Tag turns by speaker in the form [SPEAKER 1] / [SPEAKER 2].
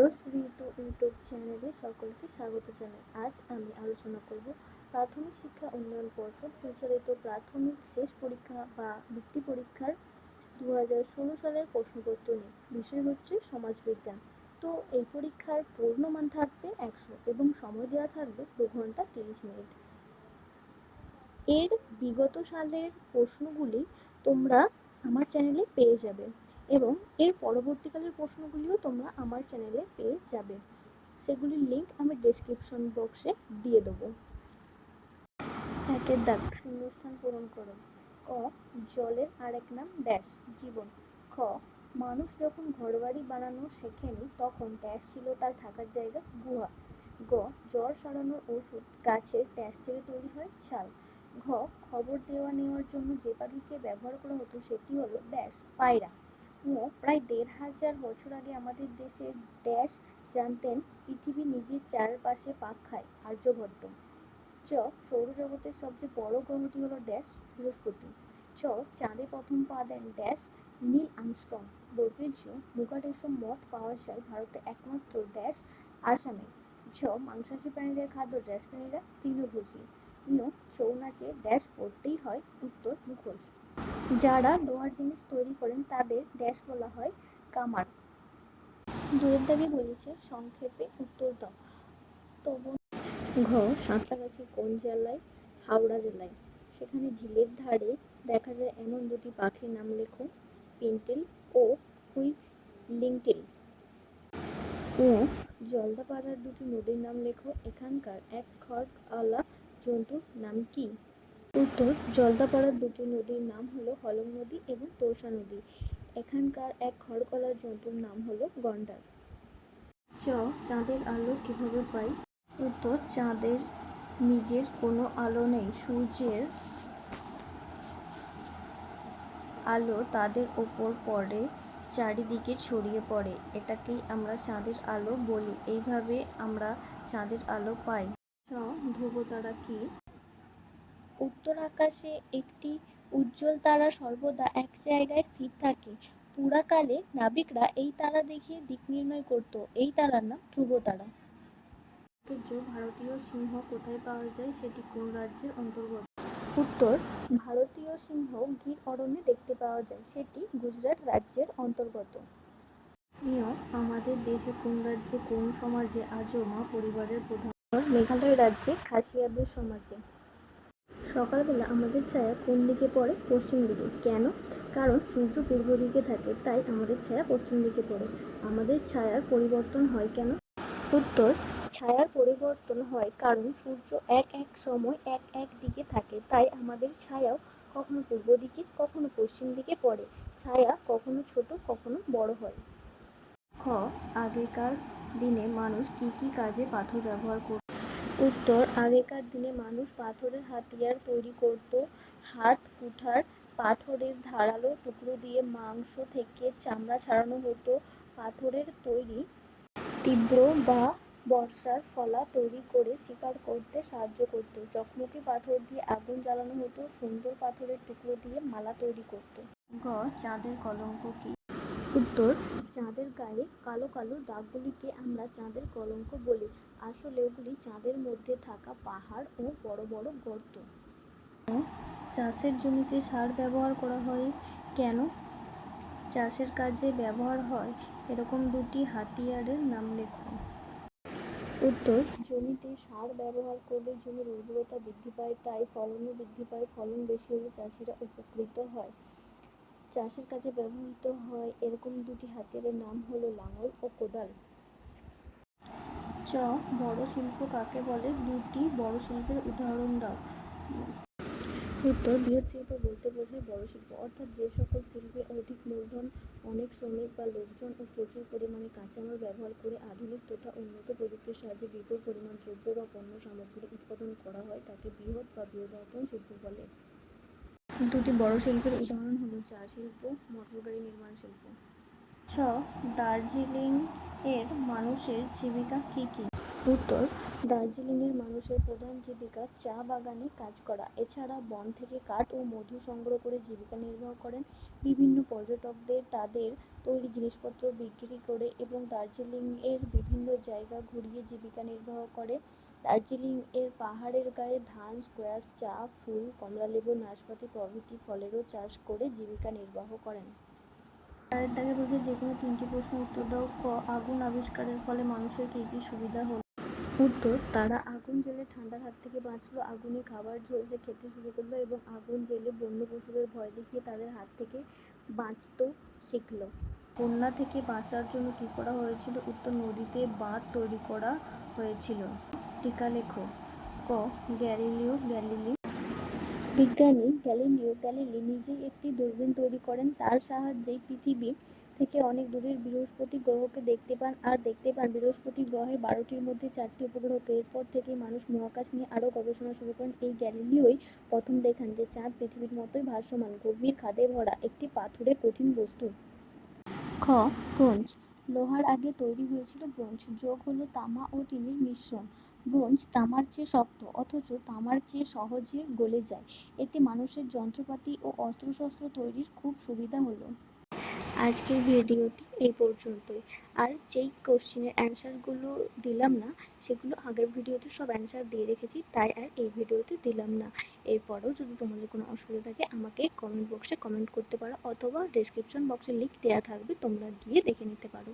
[SPEAKER 1] রস ঋতু ইউটিউব চ্যানেলে সকলকে স্বাগত জানাই। আজ আমি আলোচনা করব প্রাথমিক শিক্ষা উন্নয়ন পর্ষদ পরিচালিত প্রাথমিক শেষ পরীক্ষা বা বৃত্তি পরীক্ষার 2016 সালের প্রশ্নপত্র নিয়ে। বিষয় হচ্ছে সমাজবিজ্ঞান। তো এই পরীক্ষার পূর্ণমান থাকবে 100 এবং সময় দেওয়া থাকবে 2 ঘন্টা 30 মিনিট। এর বিগত সালের প্রশ্নগুলি তোমরা আমার চ্যানেলে পেয়ে যাবে এবং এর পরবর্তীকালের প্রশ্নগুলিও তোমরা আমার চ্যানেলে পেয়ে যাবে। সেগুলির লিঙ্ক আমি ডেসক্রিপশন বক্সে দিয়ে দেবো। 1 দাগ, শূন্যস্থান পূরণ করো। ক, জলের আরেক নাম ড্যাশ, জীবন। খ, মানুষ যখন ঘরবাড়ি বানানো শেখেনি তখন ড্যাশ ছিল তার থাকার জায়গা, গুহা। গ, জ্বর সারানোর ওষুধ গাছের ড্যাশ থেকে তৈরি হয়, ছাল। ঘ, খবর দেওয়া নেওয়ার জন্য যে পাখিকে ব্যবহার করা হতো সেটি হলো ড্যাশ, পায়রা। ও, প্রায় 1500 বছর আগে আমাদের দেশের ড্যাশ জানতেন পৃথিবী নিজের চারপাশে পাক খায়, আর্যভট্ট। চ, সৌরজগতের সবচেয়ে বড় গ্রহটি হলো ড্যাশ, বৃহস্পতি। চ, চাঁদে প্রথম পা দেন ড্যাশ, নীল আর্মস্ট্রং। বর্গের জ, মুগা রেশম মদ পাওয়া যায় ভারতে একমাত্র ড্যাশ, আসামে। ঝ, মাংসাশী প্রাণীদের খাদ্য ড্যাশ প্রাণীরা, তৃণভোজী। ন, ছৌ নাচে ড্যাশ পড়তেই হয়, উত্তর মুখোশ। যারা লোহার জিনিস তৈরি করেন তাদের ড্যাশ বলা হয় কামার। 2 দাগে বলেছে সংক্ষেপে উত্তর দাও। তো ঘ, সাঁতরাগাছি কোন জেলায়? হাওড়া জেলায়। সেখানে ঝিলের ধারে দেখা যায় এমন দুটি পাখির নাম লেখো। পিন্টিল ও হুইসলিংটিল। ও, জলদাপাড়ার দুটি নদীর নাম লেখো। এখানকার এক খড়গওয়ালা জন্তুর নাম কি? উত্তর, জলদাপাড়ার দুটি নদীর নাম হলো হলং নদী এবং তোরসা নদী। এখানকার এক খড়গওয়ালা জন্তুর নাম হলো গন্ডার। চ, চাঁদের আলো কিভাবে পাই? উত্তর, চাঁদের নিজের কোনো আলো নেই, সূর্যের আলো তাদের ওপর পড়ে, চারিদিকে ছড়িয়ে পড়ে, এটাকেই আমরা চাঁদের আলো বলি। এইভাবে আমরা চাঁদের আলো পাই। ছ, ধ্রুবতারা কি? উত্তর আকাশে একটি উজ্জ্বল তারা সর্বদা এক জায়গায় স্থির থাকে। পুরাকালে নাবিকরা এই তারা দেখে দিক নির্ণয় করত। এই তারার নাম ধ্রুবতারা। ভারতীয় সিংহ কোথায় পাওয়া যায়? সেটি কোন রাজ্যের অন্তর্গত? উত্তর, ভারতীয় সিংহ গির অরণ্যে দেখতে পাওয়া যায়, সেটি গুজরাট রাজ্যের অন্তর্গত। আমাদের দেশে কোন রাজ্যে কোন সমাজে আজও মা পরিবারের প্রধান? মেঘালয় রাজ্যে খাসিয়াদের সমাজে। সকালবেলা আমাদের ছায়া কোন দিকে পড়ে? পশ্চিম দিকে। কেন? কারণ সূর্য পূর্ব দিকে থাকে, তাই আমাদের ছায়া পশ্চিম দিকে পড়ে। আমাদের ছায়ার পরিবর্তন হয় কেন? উত্তর, ছায়ার পরিবর্তন হয় কারণ সূর্য এক এক সময় এক এক দিকে থাকে, তাই আমাদের ছায়াও কখনো পূর্ব দিকে কখনো পশ্চিম দিকে পড়ে। ছায়া কখনো ছোট কখনো বড় হয়। খ, আগেকার দিনে মানুষ কি কি কাজে পাথর ব্যবহার করত? উত্তর, আগেকার দিনে মানুষ পাথরের হাতিয়ার তৈরি করত। হাত কুঠার পাথরের ধারালো টুকরো দিয়ে মাংস থেকে চামড়া ছাড়ানো হতো। পাথরের তৈরি তীব্র বা বর্ষার ফলা তৈরি করে শিকার করতে সাহায্য করত। চকমকি পাথর দিয়ে আগুন জ্বালানো হতো। সুন্দর পাথরের টুকরো দিয়ে মালা তৈরি করত। গ, চাঁদের কলঙ্ক কি? উত্তর, চাঁদের গায়ে কালো কালো দাগগুলিকে আমরা চাঁদের কলঙ্ক বলি। আসলে ওগুলি চাঁদের মধ্যে থাকা পাহাড় ও বড় বড় গর্ত। চাষের জমিতে সার ব্যবহার করা হয় কেন? চাষের কাজে ব্যবহার হয় এরকম দুটি হাতিয়ারের নাম লেখো। উত্তর, জমিতে সার ব্যবহার করলে জমির উর্বরতা বৃদ্ধি পায়, তাই ফলনও বৃদ্ধি পায়। ফলন বেশি হলে চাষিরা উপকৃত হয়। চাষের কাজে ব্যবহৃত হয় এরকম দুটি হাতিয়ারের নাম হলো লাঙল ও কোদাল। চ, বড় শিল্প কাকে বলে? দুটি বড় শিল্পের উদাহরণ দাও। উত্তর, বৃহৎ শিল্প বলতে বোঝায় বড় শিল্প, অর্থাৎ যে সকল শিল্পে অধিক মূলধন, অনেক শ্রমিক বা লোকজন ও প্রচুর পরিমাণে কাঁচামাল ব্যবহার করে আধুনিক তথা উন্নত প্রযুক্তির সাহায্যে বিপুল পরিমাণ দ্রব্য বা পণ্য সামগ্রী উৎপাদন করা হয়, তাকে বৃহৎ বা বৃহদায়তন শিল্প বলে। দুটি বড় শিল্পের উদাহরণ হলো চা শিল্প, মোটরগাড়ি নির্মাণ শিল্প। ছ, দার্জিলিং এর মানুষের জীবিকা কি কি? উত্তর, দার্জিলিংয়ের মানুষের প্রধান জীবিকা চা বাগানে কাজ করা। এছাড়া বন থেকে কাঠ ও মধু সংগ্রহ করে জীবিকা নির্বাহ করেন। বিভিন্ন পর্যটকদের তাদের তৈরি জিনিসপত্র বিক্রি করে এবং দার্জিলিংয়ের বিভিন্ন জায়গা ঘুরিয়ে জীবিকা নির্বাহ করে। দার্জিলিং এর পাহাড়ের গায়ে ধান, স্কোয়াশ, চা, ফুল, কমলালেবু, নাশপাতি প্রভৃতি ফলেরও চাষ করে জীবিকা নির্বাহ করেন। চারের দাগে বসে যে কোনো তিনটি প্রশ্নের উত্তর দাও। ক, আগুন আবিষ্কারের ফলে মানুষের কী কী সুবিধা হলো? উত্তর, তারা আগুন জ্বেলে ঠান্ডার হাত থেকে বাঁচলো, আগুনে খাবার ঝলসে খেতে শুরু করলো এবং আগুন জ্বেলে বন্য পশুদের ভয় দেখিয়ে তাদের হাত থেকে বাঁচতে শিখলো। বন্যা থেকে বাঁচার জন্য কী করা হয়েছিল? উত্তর, নদীতে বাঁধ তৈরি করা হয়েছিল। টিকা লেখো। ক, বিজ্ঞানী গ্যালিলিও গ্যালিলি নিজেই একটি দূরবীন তৈরি করেন। তার সাহায্যেই পৃথিবী থেকে অনেক দূরের বৃহস্পতি গ্রহকে দেখতে পান। বৃহস্পতি গ্রহের 12টির মধ্যে 4টি উপগ্রহকে। এরপর থেকেই মানুষ মহাকাশ নিয়ে আরও গবেষণা শুরু করেন। এই গ্যালিলিওই প্রথম দেখান যে চাঁদ পৃথিবীর মতোই ভাসমান, গভীর খাদে ভরা একটি পাথুরে কঠিন বস্তু। খ, ব্রোঞ্জ। লোহার আগে তৈরি হয়েছিল ব্রোঞ্জ। যোগ হলো তামা ও টিনের মিশ্রণ। ব্রোঞ্জ তামার চেয়ে শক্ত, অথচ তামার চেয়ে সহজে গলে যায়। এতে মানুষের যন্ত্রপাতি ও অস্ত্রশস্ত্র তৈরির খুব সুবিধা হলো। আজকের ভিডিওটি এই পর্যন্তই। আর যেই কোশ্চেনের অ্যান্সারগুলো দিলাম না, সেগুলো আগের ভিডিওতে সব অ্যান্সার দিয়ে রেখেছি, তাই আর এই ভিডিওতে দিলাম না। এরপরেও যদি তোমাদের কোনো অসুবিধা থাকে আমাকে কমেন্ট বক্সে কমেন্ট করতে পারো, অথবা ডেসক্রিপশন বক্সে লিঙ্ক দেওয়া থাকবে, তোমরা গিয়ে দেখে নিতে পারো।